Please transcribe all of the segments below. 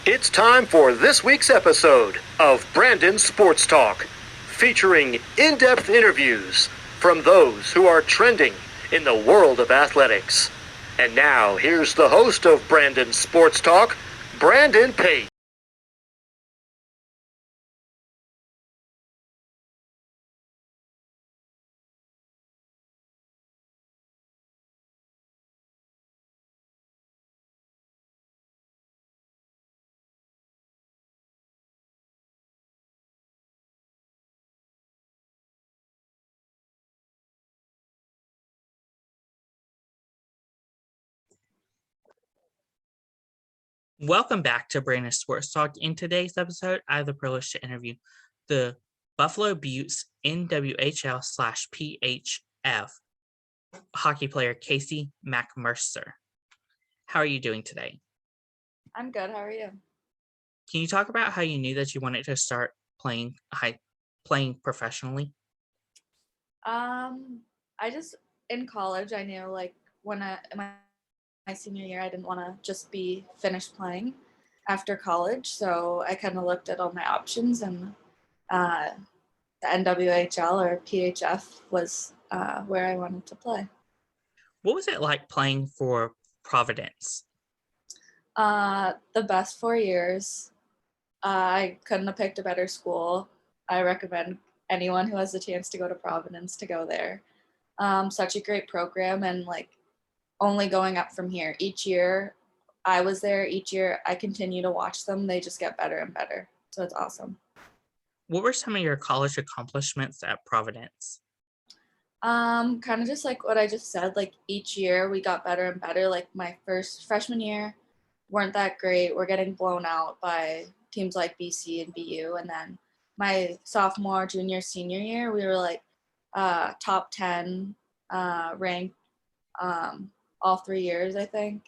It's time for this week's episode of Brandon Sports Talk, featuring in-depth interviews from those who are trending in the world of athletics. And now, here's the host of Brandon Sports Talk, Brandon Pate. Welcome back to Brandon Sports Talk. In today's episode, I have the privilege to interview the Buffalo Beauts NWHL / PHF hockey player Cassidy MacPherson. How are you doing today? I'm good. How are you? Can you talk about how you knew that you wanted to start playing professionally? I just in college I knew when my senior year I didn't want to just be finished playing after college, so I kind of looked at all my options, and the NWHL or PHF was where I wanted to play. What was it like playing for Providence? The best 4 years. I couldn't have picked a better school. I recommend anyone who has the chance to go to Providence to go there. Such a great program, and only going up from here. Each year I was there, each year I continue to watch them. They just get better and better. So it's awesome. What were some of your college accomplishments at Providence? Kind of just like what I just said, each year we got better and better. Like my first freshman year weren't that great. We're getting blown out by teams like BC and BU. And then my sophomore, junior, senior year, we were top 10 ranked all 3 years, I think.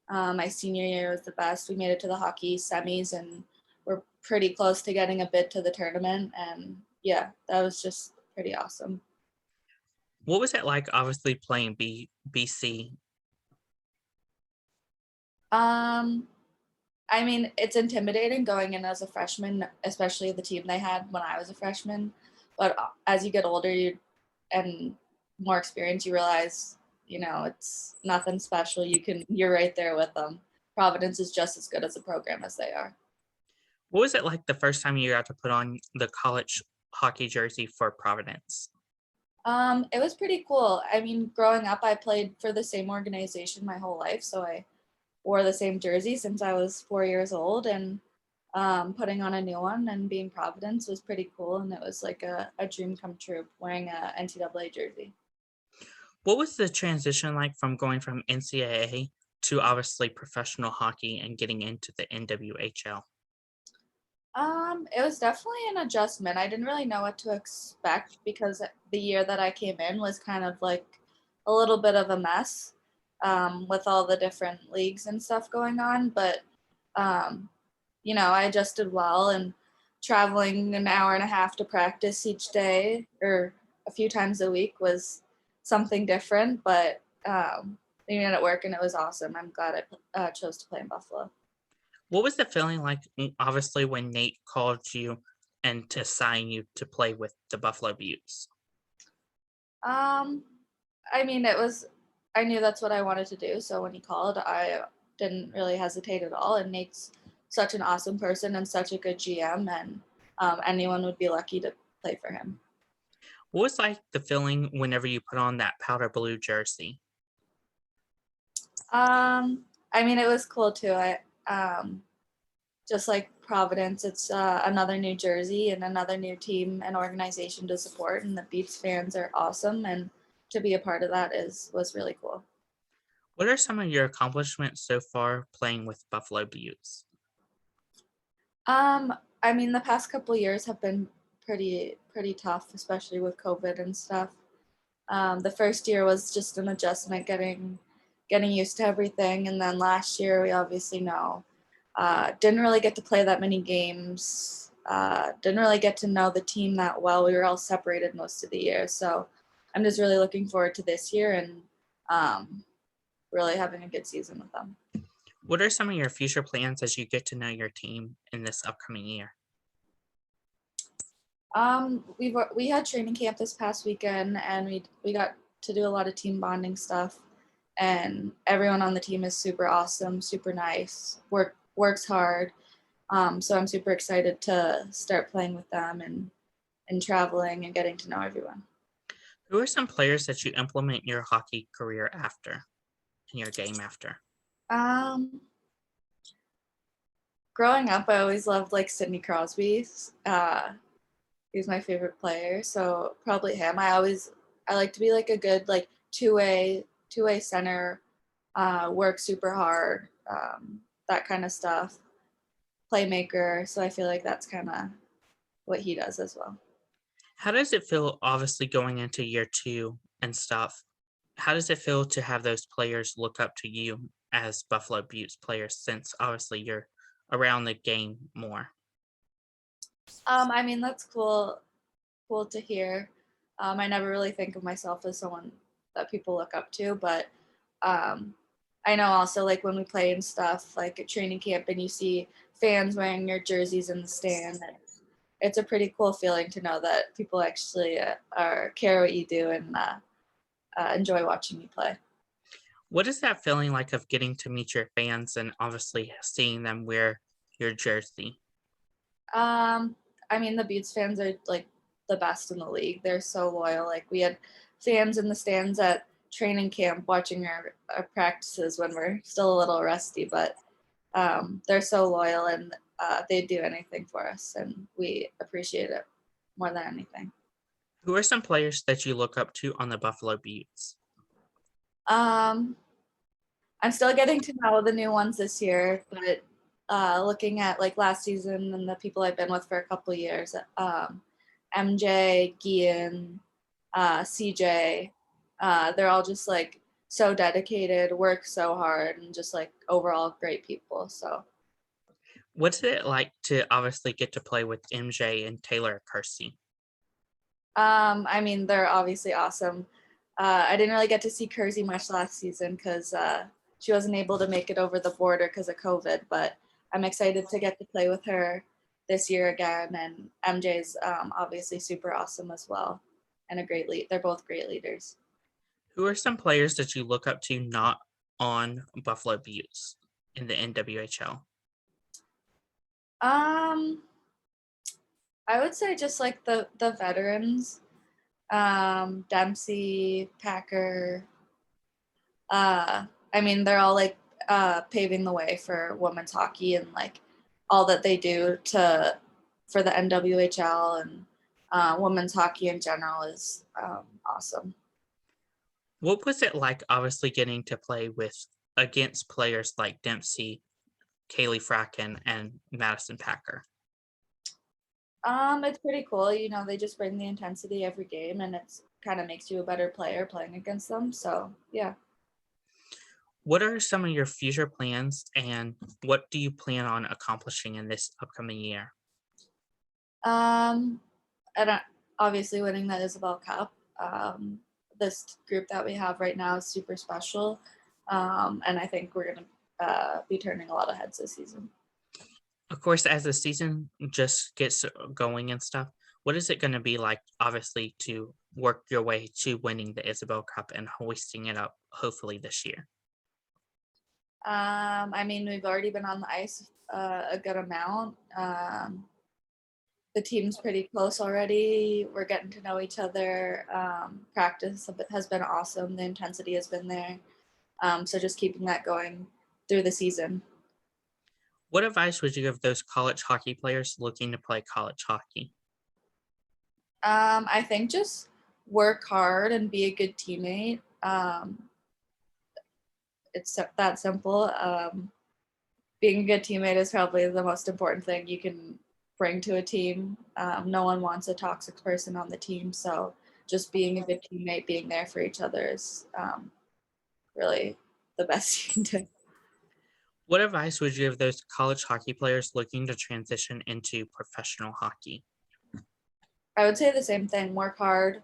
My senior year was the best. We made it to the hockey semis and we're pretty close to getting a bid to the tournament. And yeah, that was just pretty awesome. What was it like, obviously, playing BC? I mean, it's intimidating going in as a freshman, especially the team they had when I was a freshman. But as you get older and more experience, you realize, it's nothing special. You're right there with them. Providence is just as good as a program as they are. What was it like the first time you got to put on the college hockey jersey for Providence? It was pretty cool. I mean, growing up, I played for the same organization my whole life, so I wore the same jersey since I was 4 years old, and putting on a new one and being Providence was pretty cool, and it was like a dream come true wearing a NCAA jersey. What was the transition like from going from Ncaa to obviously professional hockey and getting into the NWHL? It was definitely an adjustment. I didn't really know what to expect because the year that I came in was kind of like a little bit of a mess with all the different leagues and stuff going on. But, I adjusted well, and traveling an hour and a half to practice each day or a few times a week was something different, but they made it work and it was awesome. I'm glad I chose to play in Buffalo. What was the feeling like, obviously, when Nate called you and to sign you to play with the Buffalo Beauts? I mean, I knew that's what I wanted to do. So when he called, I didn't really hesitate at all. And Nate's such an awesome person and such a good GM, and anyone would be lucky to play for him. What was like the feeling whenever you put on that powder blue jersey? I mean, it was cool too. Just like Providence, it's another New Jersey and another new team and organization to support, and the Beats fans are awesome, and to be a part of that was really cool. What are some of your accomplishments so far playing with Buffalo Beauts? I mean, the past couple of years have been pretty tough, especially with COVID and stuff. The first year was just an adjustment, getting used to everything, and then last year we obviously know didn't really get to play that many games. Didn't really get to know the team that well. We were all separated most of the year, so I'm just really looking forward to this year and really having a good season with them. What are some of your future plans as you get to know your team in this upcoming year? We had training camp this past weekend, and we got to do a lot of team bonding stuff. And everyone on the team is super awesome, super nice, works hard. So I'm super excited to start playing with them and traveling and getting to know everyone. Who are some players that you implement your hockey career after, in your game after? Um, Growing up, I always loved like Sidney Crosby. He's my favorite player, so probably him. I like to be like a good like two way center, work super hard, that kind of stuff. Playmaker. So I feel like that's kind of what he does as well. How does it feel, obviously, going into year two and stuff? How does it feel to have those players look up to you as Buffalo Beauts players since obviously you're around the game more? I mean that's cool to hear. I never really think of myself as someone that people look up to, but um, I know also like when we play and stuff, like at training camp, and you see fans wearing your jerseys in the stand. It's a pretty cool feeling to know that people actually care what you do and enjoy watching you play. What is that feeling like of getting to meet your fans and obviously seeing them wear your jersey? Um, I mean, the Beats fans are like the best in the league. They're so loyal. Like we had fans in the stands at training camp watching our practices when we're still a little rusty, but they're so loyal and they'd do anything for us, and we appreciate it more than anything. Who are some players that you look up to on the Buffalo Beauts? Um, I'm still getting to know the new ones this year, but looking at like last season and the people I've been with for a couple of years, MJ, Gian, CJ, they're all just like so dedicated, work so hard, and just like overall great people. So What's it like to obviously get to play with MJ and Taylor Kersey? I mean, they're obviously awesome. I didn't really get to see Kersey much last season because she wasn't able to make it over the border because of COVID, but I'm excited to get to play with her this year again. And MJ's obviously super awesome as well, and a great lead. They're both great leaders. Who are some players that you look up to not on Buffalo Beauts in the NWHL? Um, I would say just like the veterans, Dempsey, Packer. I mean, they're all like paving the way for women's hockey and like all that they do to for the NWHL and women's hockey in general is awesome. What was it like, obviously, getting to play with against players like Dempsey, Kaylee Fracken, and Madison Packer? It's pretty cool. You know, they just bring the intensity every game, and it's kind of makes you a better player playing against them. So yeah. What are some of your future plans, and what do you plan on accomplishing in this upcoming year? Um, and obviously winning the Isabel Cup. This group that we have right now is super special, and I think we're gonna be turning a lot of heads this season. Of course, as the season just gets going and stuff, what is it going to be like, obviously, to work your way to winning the Isabel Cup and hoisting it up, hopefully, this year? I mean, we've already been on the ice a good amount. The team's pretty close already. We're getting to know each other. Practice has been awesome. The intensity has been there. So just keeping that going through the season. What advice would you give those college hockey players looking to play college hockey? I think just work hard and be a good teammate. It's that simple. Being a good teammate is probably the most important thing you can bring to a team. No one wants a toxic person on the team, so just being a good teammate, being there for each other is really the best you can do. What advice would you give those college hockey players looking to transition into professional hockey? I would say the same thing. Work hard,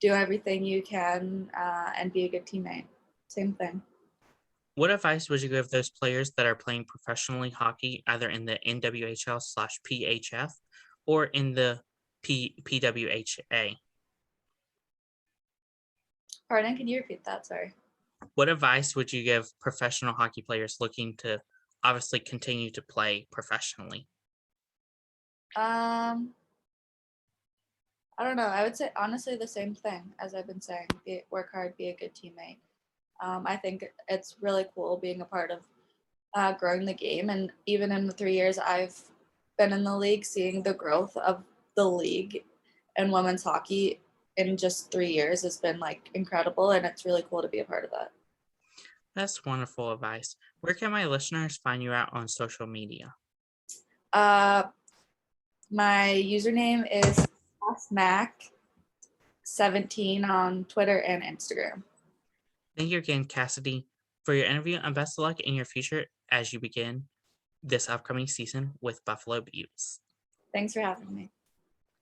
do everything you can, and be a good teammate. Same thing. What advice would you give those players that are playing professionally hockey, either in the NWHL/PHF or in the PWHA? Pardon, can you repeat that? Sorry. What advice would you give professional hockey players looking to obviously continue to play professionally? I don't know. I would say honestly the same thing as I've been saying. Work hard, be a good teammate. I think it's really cool being a part of growing the game. And even in the 3 years I've been in the league, seeing the growth of the league and women's hockey in just 3 years has been like incredible. And it's really cool to be a part of that. That's wonderful advice. Where can my listeners find you out on social media? My username is Mac17 on Twitter and Instagram. Thank you again, Cassidy, for your interview, and best of luck in your future as you begin this upcoming season with Buffalo Beauts. Thanks for having me.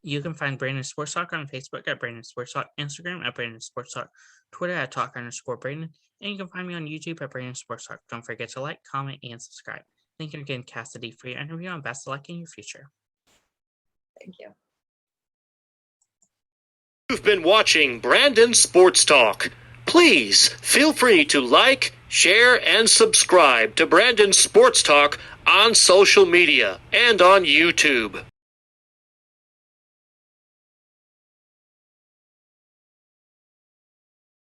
You can find Brandon Sports Talk on Facebook at Brandon Sports Talk, Instagram at Brandon Sports Talk, Twitter at Talk_Brandon, and you can find me on YouTube at Brandon Sports Talk. Don't forget to like, comment, and subscribe. Thank you again, Cassidy, for your interview, and best of luck in your future. Thank you. You've been watching Brandon Sports Talk. Please feel free to like, share, and subscribe to Brandon Sports Talk on social media and on YouTube.